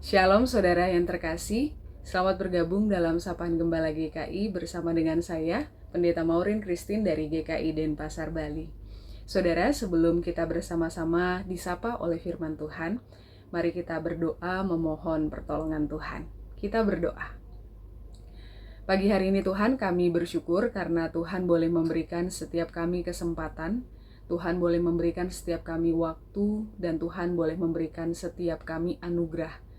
Shalom saudara yang terkasih, selamat bergabung dalam Sapaan Gembala GKI bersama dengan saya, Pendeta Maureen Christine dari GKI Denpasar, Bali. Saudara, sebelum kita bersama-sama disapa oleh firman Tuhan, mari kita berdoa memohon pertolongan Tuhan. Kita berdoa. Pagi hari ini Tuhan, kami bersyukur karena Tuhan boleh memberikan setiap kami kesempatan, Tuhan boleh memberikan setiap kami waktu, dan Tuhan boleh memberikan setiap kami anugerah.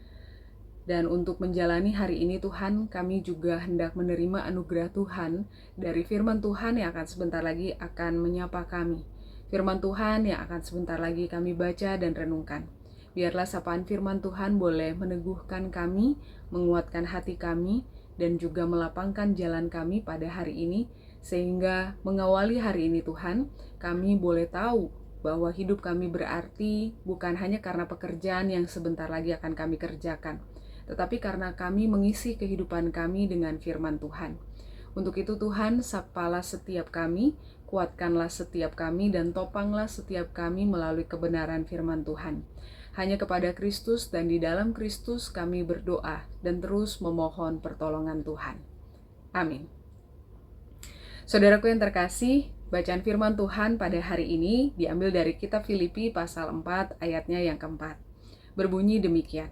Dan untuk menjalani hari ini Tuhan, kami juga hendak menerima anugerah Tuhan dari firman Tuhan yang akan sebentar lagi akan menyapa kami. Firman Tuhan yang akan sebentar lagi kami baca dan renungkan. Biarlah sapaan firman Tuhan boleh meneguhkan kami, menguatkan hati kami, dan juga melapangkan jalan kami pada hari ini, sehingga mengawali hari ini Tuhan, kami boleh tahu bahwa hidup kami berarti bukan hanya karena pekerjaan yang sebentar lagi akan kami kerjakan, tetapi karena kami mengisi kehidupan kami dengan firman Tuhan. Untuk itu Tuhan, sapalah setiap kami, kuatkanlah setiap kami, dan topanglah setiap kami melalui kebenaran firman Tuhan. Hanya kepada Kristus dan di dalam Kristus kami berdoa dan terus memohon pertolongan Tuhan. Amin. Saudaraku yang terkasih, bacaan firman Tuhan pada hari ini diambil dari kitab Filipi pasal 4 ayatnya yang keempat. Berbunyi demikian.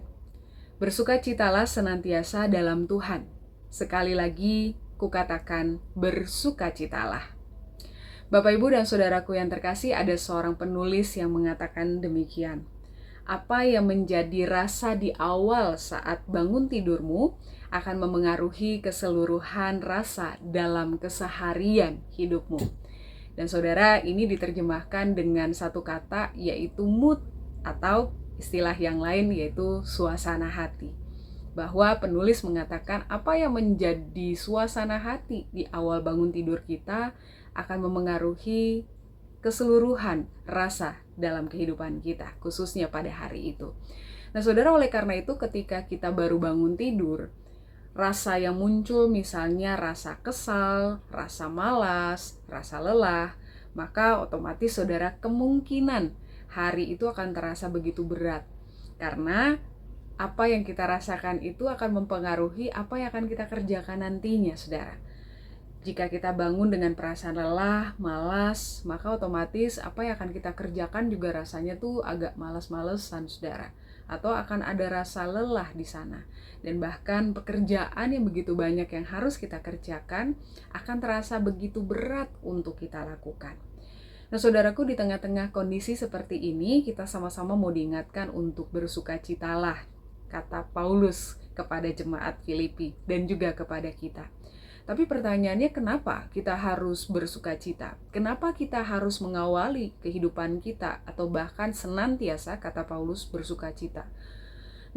Bersukacitalah senantiasa dalam Tuhan. Sekali lagi, kukatakan bersukacitalah. Bapak, Ibu, dan saudaraku yang terkasih, ada seorang penulis yang mengatakan demikian. Apa yang menjadi rasa di awal saat bangun tidurmu akan memengaruhi keseluruhan rasa dalam keseharian hidupmu. Dan saudara, ini diterjemahkan dengan satu kata, yaitu mood, atau istilah yang lain yaitu suasana hati. Bahwa penulis mengatakan apa yang menjadi suasana hati di awal bangun tidur kita akan memengaruhi keseluruhan rasa dalam kehidupan kita, khususnya pada hari itu. Nah saudara, oleh karena itu ketika kita baru bangun tidur, rasa yang muncul misalnya rasa kesal, rasa malas, rasa lelah, maka otomatis saudara kemungkinan hari itu akan terasa begitu berat. Karena apa yang kita rasakan itu akan mempengaruhi apa yang akan kita kerjakan nantinya, saudara. Jika kita bangun dengan perasaan lelah, malas, maka otomatis apa yang akan kita kerjakan juga rasanya tuh agak malas-malesan, saudara. Atau akan ada rasa lelah di sana. Dan bahkan pekerjaan yang begitu banyak yang harus kita kerjakan akan terasa begitu berat untuk kita lakukan. Nah saudaraku, di tengah-tengah kondisi seperti ini, kita sama-sama mau diingatkan untuk bersukacitalah, kata Paulus kepada jemaat Filipi dan juga kepada kita. Tapi pertanyaannya, kenapa kita harus bersukacita? Kenapa kita harus mengawali kehidupan kita atau bahkan senantiasa, kata Paulus, bersukacita?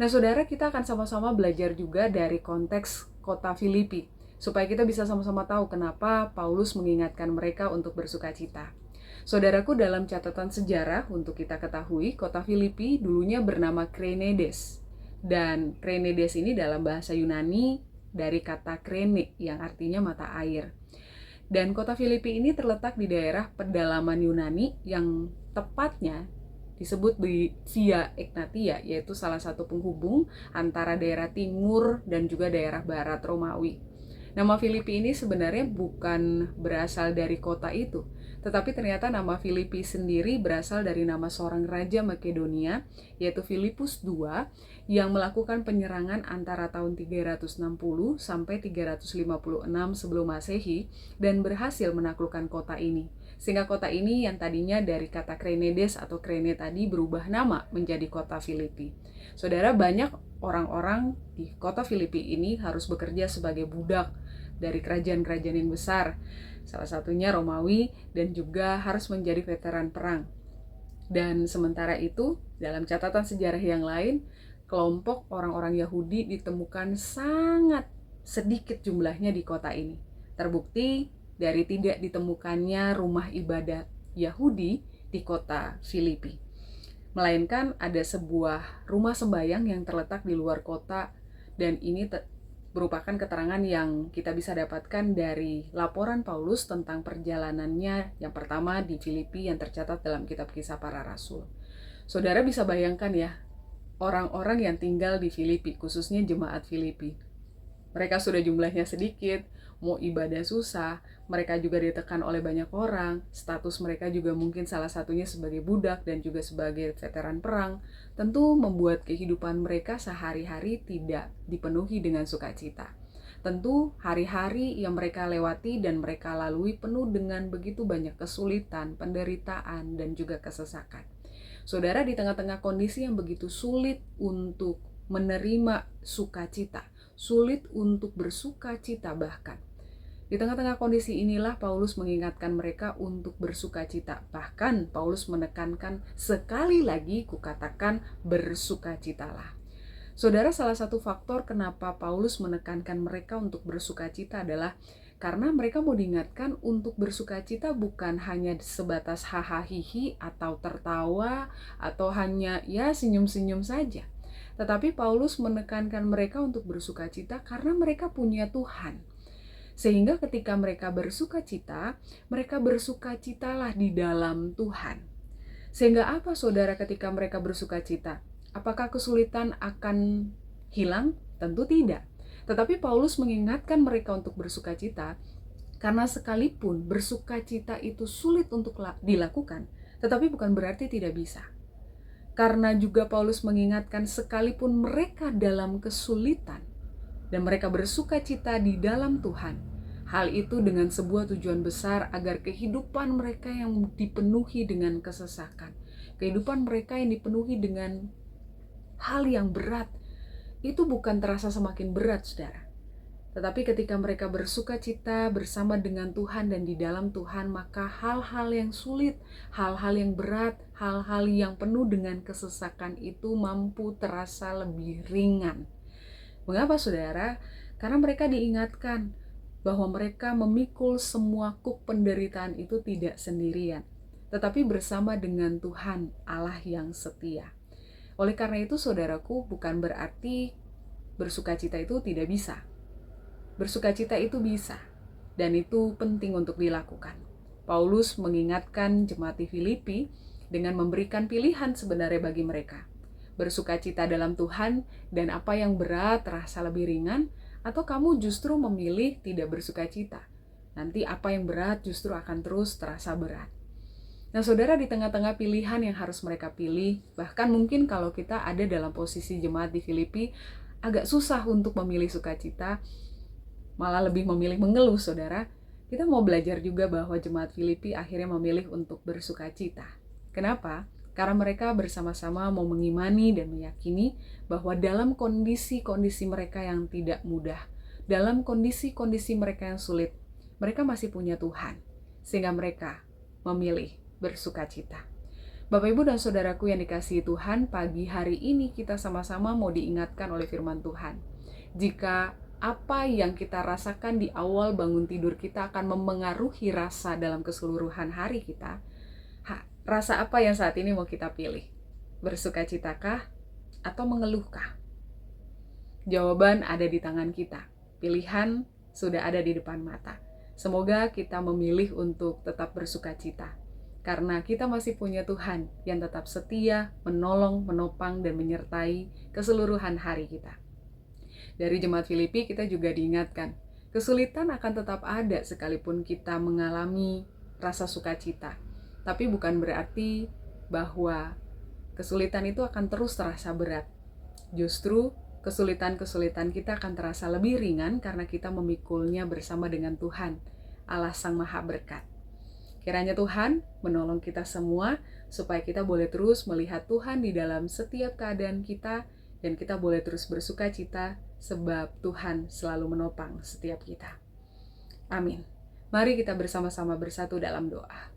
Nah saudara, kita akan sama-sama belajar juga dari konteks kota Filipi, supaya kita bisa sama-sama tahu kenapa Paulus mengingatkan mereka untuk bersukacita. Saudaraku, dalam catatan sejarah untuk kita ketahui, kota Filipi dulunya bernama Krenedes. Dan Krenedes ini dalam bahasa Yunani dari kata krene yang artinya mata air. Dan kota Filipi ini terletak di daerah pedalaman Yunani yang tepatnya disebut di Via Egnatia, yaitu salah satu penghubung antara daerah timur dan juga daerah barat Romawi. Nama Filipi ini sebenarnya bukan berasal dari kota itu, tetapi ternyata nama Filipi sendiri berasal dari nama seorang raja Makedonia, yaitu Filipus II, yang melakukan penyerangan antara tahun 360 sampai 356 sebelum Masehi dan berhasil menaklukkan kota ini. Sehingga kota ini yang tadinya dari kata Krenedes atau Krene tadi berubah nama menjadi kota Filipi. Saudara, banyak orang-orang di kota Filipi ini harus bekerja sebagai budak dari kerajaan-kerajaan yang besar, salah satunya Romawi, dan juga harus menjadi veteran perang. Dan sementara itu, dalam catatan sejarah yang lain, kelompok orang-orang Yahudi ditemukan sangat sedikit jumlahnya di kota ini. Terbukti dari tidak ditemukannya rumah ibadat Yahudi di kota Filipi, melainkan ada sebuah rumah sembahyang yang terletak di luar kota, dan ini merupakan keterangan yang kita bisa dapatkan dari laporan Paulus tentang perjalanannya yang pertama di Filipi yang tercatat dalam kitab Kisah Para Rasul. Saudara bisa bayangkan ya, orang-orang yang tinggal di Filipi, khususnya jemaat Filipi. Mereka sudah jumlahnya sedikit, mau ibadah susah, mereka juga ditekan oleh banyak orang, status mereka juga mungkin salah satunya sebagai budak dan juga sebagai veteran perang, tentu membuat kehidupan mereka sehari-hari tidak dipenuhi dengan sukacita. Tentu hari-hari yang mereka lewati dan mereka lalui penuh dengan begitu banyak kesulitan, penderitaan, dan juga kesesakan. Saudara, di tengah-tengah kondisi yang begitu sulit untuk menerima sukacita, sulit untuk bersuka cita bahkan. Di tengah-tengah kondisi inilah Paulus mengingatkan mereka untuk bersuka cita. Bahkan Paulus menekankan, sekali lagi kukatakan, bersukacitalah. Saudara, salah satu faktor kenapa Paulus menekankan mereka untuk bersuka cita adalah karena mereka mau diingatkan untuk bersuka cita bukan hanya sebatas hahaha atau tertawa atau hanya ya senyum-senyum saja. Tetapi Paulus menekankan mereka untuk bersuka cita karena mereka punya Tuhan. Sehingga ketika mereka bersuka cita, mereka bersuka citalah di dalam Tuhan. Sehingga apa saudara ketika mereka bersuka cita? Apakah kesulitan akan hilang? Tentu tidak. Tetapi Paulus mengingatkan mereka untuk bersuka cita karena sekalipun bersuka cita itu sulit untuk dilakukan, tetapi bukan berarti tidak bisa. Karena juga Paulus mengingatkan sekalipun mereka dalam kesulitan dan mereka bersuka cita di dalam Tuhan, hal itu dengan sebuah tujuan besar agar kehidupan mereka yang dipenuhi dengan kesesakan, kehidupan mereka yang dipenuhi dengan hal yang berat, itu bukan terasa semakin berat, saudara. Tetapi ketika mereka bersuka cita bersama dengan Tuhan dan di dalam Tuhan, maka hal-hal yang sulit, hal-hal yang berat, hal-hal yang penuh dengan kesesakan itu mampu terasa lebih ringan. Mengapa saudara? Karena mereka diingatkan bahwa mereka memikul semua kuk penderitaan itu tidak sendirian, tetapi bersama dengan Tuhan Allah yang setia. Oleh karena itu saudaraku, bukan berarti bersukacita itu tidak bisa. Bersukacita itu bisa, dan itu penting untuk dilakukan. Paulus mengingatkan jemaat di Filipi dengan memberikan pilihan sebenarnya bagi mereka. Bersukacita dalam Tuhan, dan apa yang berat terasa lebih ringan, atau kamu justru memilih tidak bersukacita. Nanti apa yang berat justru akan terus terasa berat. Nah saudara, di tengah-tengah pilihan yang harus mereka pilih, bahkan mungkin kalau kita ada dalam posisi jemaat di Filipi, agak susah untuk memilih sukacita, malah lebih memilih mengeluh saudara. Kita mau belajar juga bahwa jemaat Filipi akhirnya memilih untuk bersukacita. Kenapa? Karena mereka bersama-sama mau mengimani dan meyakini bahwa dalam kondisi-kondisi mereka yang tidak mudah, dalam kondisi-kondisi mereka yang sulit, mereka masih punya Tuhan, sehingga mereka memilih bersukacita. Bapak, Ibu, dan saudaraku yang dikasihi Tuhan, pagi hari ini kita sama-sama mau diingatkan oleh firman Tuhan. Jika apa yang kita rasakan di awal bangun tidur kita akan memengaruhi rasa dalam keseluruhan hari kita, rasa apa yang saat ini mau kita pilih? Bersukacitakah atau mengeluhkah? Jawaban ada di tangan kita. Pilihan sudah ada di depan mata. Semoga kita memilih untuk tetap bersukacita, karena kita masih punya Tuhan yang tetap setia, menolong, menopang, dan menyertai keseluruhan hari kita. Dari jemaat Filipi kita juga diingatkan, kesulitan akan tetap ada sekalipun kita mengalami rasa sukacita. Tapi bukan berarti bahwa kesulitan itu akan terus terasa berat. Justru kesulitan-kesulitan kita akan terasa lebih ringan karena kita memikulnya bersama dengan Tuhan, Allah Sang Maha Berkat. Kiranya Tuhan menolong kita semua supaya kita boleh terus melihat Tuhan di dalam setiap keadaan kita, dan kita boleh terus bersuka cita sebab Tuhan selalu menopang setiap kita. Amin. Mari kita bersama-sama bersatu dalam doa.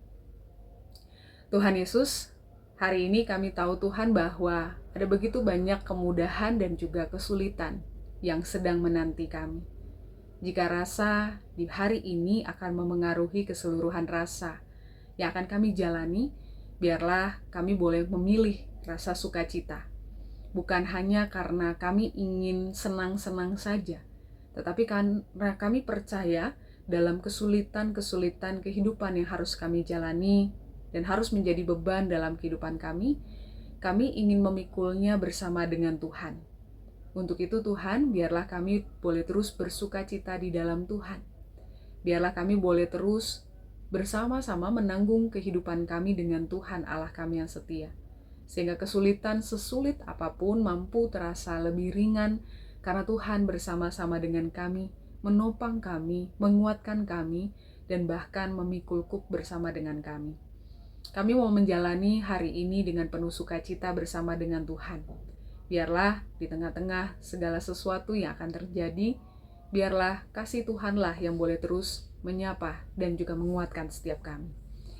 Tuhan Yesus, hari ini kami tahu Tuhan bahwa ada begitu banyak kemudahan dan juga kesulitan yang sedang menanti kami. Jika rasa di hari ini akan memengaruhi keseluruhan rasa yang akan kami jalani, biarlah kami boleh memilih rasa sukacita. Bukan hanya karena kami ingin senang-senang saja, tetapi karena kami percaya dalam kesulitan-kesulitan kehidupan yang harus kami jalani dan harus menjadi beban dalam kehidupan kami kami ingin memikulnya bersama dengan Tuhan. Untuk itu Tuhan, biarlah kami boleh terus bersuka cita di dalam Tuhan. Biarlah kami boleh terus bersama-sama menanggung kehidupan kami dengan Tuhan Allah kami yang setia. Sehingga kesulitan sesulit apapun mampu terasa lebih ringan karena Tuhan bersama-sama dengan kami, menopang kami, menguatkan kami, dan bahkan memikul kuk bersama dengan kami. Kami mau menjalani hari ini dengan penuh sukacita bersama dengan Tuhan. Biarlah di tengah-tengah segala sesuatu yang akan terjadi, biarlah kasih Tuhanlah yang boleh terus menyapa dan juga menguatkan setiap kami.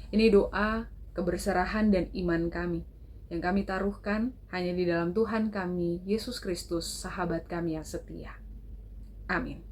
Ini doa, keberserahan dan iman kami, yang kami taruhkan hanya di dalam Tuhan kami, Yesus Kristus, sahabat kami yang setia. Amin.